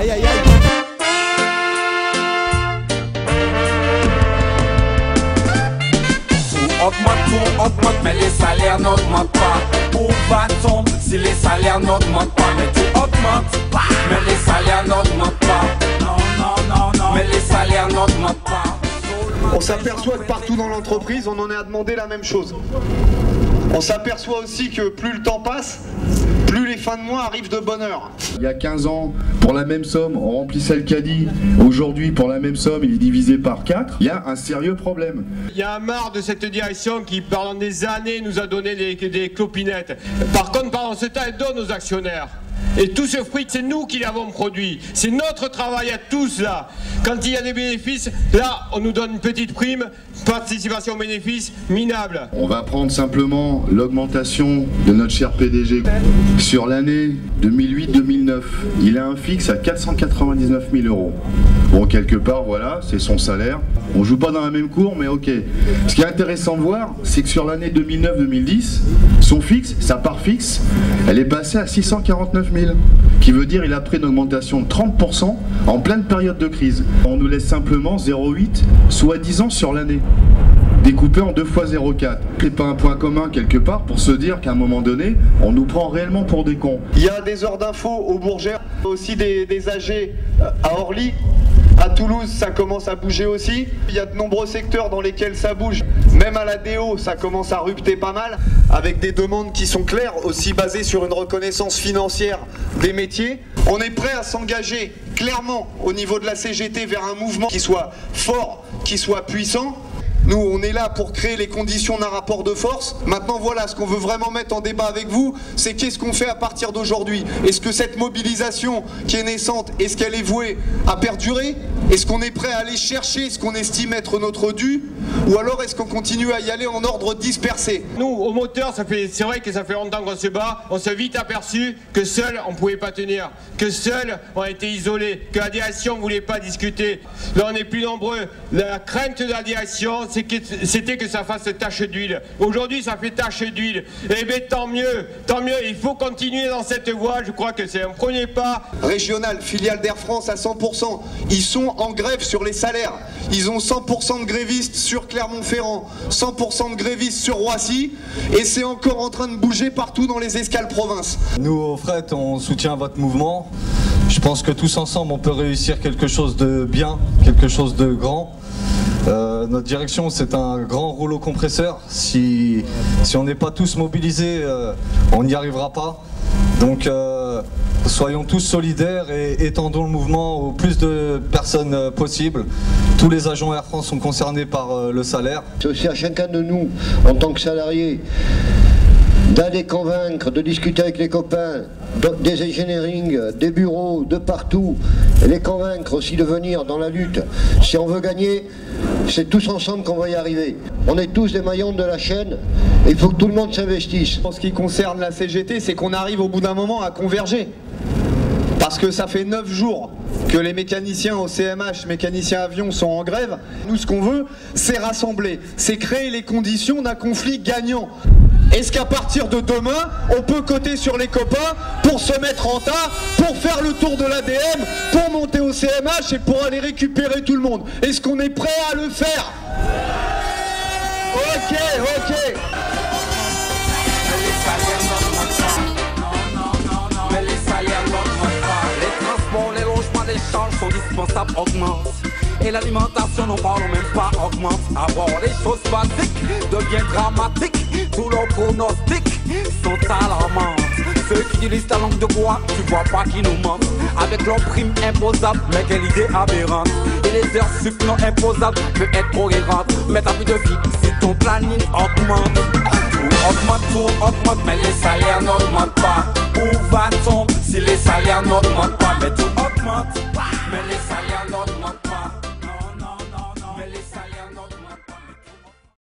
Aïe aïe aïe. Tout augmente, mais les salaires n'augmentent pas. Où va-t-on si les salaires n'augmentent pas? Mais tout augmente, mais les salaires n'augmentent pas. Non, non, non, non, mais les salaires n'augmentent pas. On s'aperçoit que partout dans l'entreprise, on en est à demander la même chose. On s'aperçoit aussi que plus le temps passe, plus les fins de mois arrivent de bonne heure. Il y a 15 ans, pour la même somme, on remplissait le caddie. Aujourd'hui, pour la même somme, il est divisé par 4. Il y a un sérieux problème. Il y a un marre de cette direction qui, pendant des années, nous a donné des clopinettes. Par contre, pendant ce temps, elle donne aux actionnaires. Et tout ce fric, c'est nous qui l'avons produit. C'est notre travail à tous, là. Quand il y a des bénéfices, là, on nous donne une petite prime, participation aux bénéfices, minable. On va prendre simplement l'augmentation de notre cher PDG. Sur l'année 2008-2009, il a un fixe à 499 000 €. Bon, quelque part, voilà, c'est son salaire. On joue pas dans la même cour, mais ok. Ce qui est intéressant de voir, c'est que sur l'année 2009-2010, son fixe, sa part fixe, elle est passée à 649 000. Qui veut dire qu'il a pris une augmentation de 30% en pleine période de crise. On nous laisse simplement 0,8, soi-disant sur l'année, découpé en 2 fois 0,4. C'est pas un point commun quelque part pour se dire qu'à un moment donné, on nous prend réellement pour des cons. Il y a des heures d'info au Bourget, aussi des AG à Orly. À Toulouse, ça commence à bouger aussi. Il y a de nombreux secteurs dans lesquels ça bouge. Même à la DO, ça commence à rupter pas mal, avec des demandes qui sont claires, aussi basées sur une reconnaissance financière des métiers. On est prêt à s'engager clairement au niveau de la CGT vers un mouvement qui soit fort, qui soit puissant. Nous, on est là pour créer les conditions d'un rapport de force. Maintenant, voilà, ce qu'on veut vraiment mettre en débat avec vous, c'est qu'est-ce qu'on fait à partir d'aujourd'hui? Est-ce que cette mobilisation qui est naissante, est-ce qu'elle est vouée à perdurer? Est-ce qu'on est prêt à aller chercher ce qu'on estime être notre dû? Ou alors est-ce qu'on continue à y aller en ordre dispersé? Nous, au moteur, c'est vrai que ça fait longtemps qu'on se bat. On s'est vite aperçu que seul, on ne pouvait pas tenir. Que seul, on était isolé. Que la direction ne voulait pas discuter. Là, on est plus nombreux. La crainte de la direction, c'était que ça fasse tache d'huile. Aujourd'hui, ça fait tache d'huile. Eh bien, tant mieux, tant mieux. Il faut continuer dans cette voie. Je crois que c'est un premier pas. Régional, filiale d'Air France à 100%. Ils sont en grève sur les salaires. Ils ont 100% de grévistes sur Clermont-Ferrand, 100% de grévistes sur Roissy. Et c'est encore en train de bouger partout dans les escales provinces. Nous, au Fret, on soutient votre mouvement. Je pense que tous ensemble, on peut réussir quelque chose de bien, quelque chose de grand. Notre direction, c'est un grand rouleau compresseur. Si on n'est pas tous mobilisés, on n'y arrivera pas. Donc soyons tous solidaires et étendons le mouvement au plus de personnes possible. Tous les agents Air France sont concernés par le salaire. C'est aussi à chacun de nous, en tant que salariés, d'aller convaincre, de discuter avec les copains, des engineering, des bureaux, de partout, et les convaincre aussi de venir dans la lutte. Si on veut gagner, c'est tous ensemble qu'on va y arriver. On est tous des maillons de la chaîne, et il faut que tout le monde s'investisse. En ce qui concerne la CGT, c'est qu'on arrive au bout d'un moment à converger. Parce que ça fait 9 jours que les mécaniciens au CMH, mécaniciens avions, sont en grève. Nous, ce qu'on veut, c'est rassembler, c'est créer les conditions d'un conflit gagnant. Est-ce qu'à partir de demain, on peut coter sur les copains pour se mettre en tas, pour faire le tour de l'ADM, pour monter au CMH et pour aller récupérer tout le monde? Est-ce qu'on est prêt à le faire? Ok, ok. Mais les salaires n'augmentent pas. Les transports, les logements, les charges sont dispensables, augmentent. Et l'alimentation, n'en parlons même pas, augmente. Avoir les choses basiques devient dramatique. Tous leurs pronostics sont alarmants. Ceux qui utilisent ta langue de bois, tu vois pas qu'ils nous mentent. Avec leurs primes imposables, mais quelle idée aberrante. Et les heures sup non imposables peuvent être cohérentes. Mais ta vie de vie, si ton planning augmente. Tout augmente, mais les salaires n'augmentent pas. Où va-t-on si les salaires n'augmentent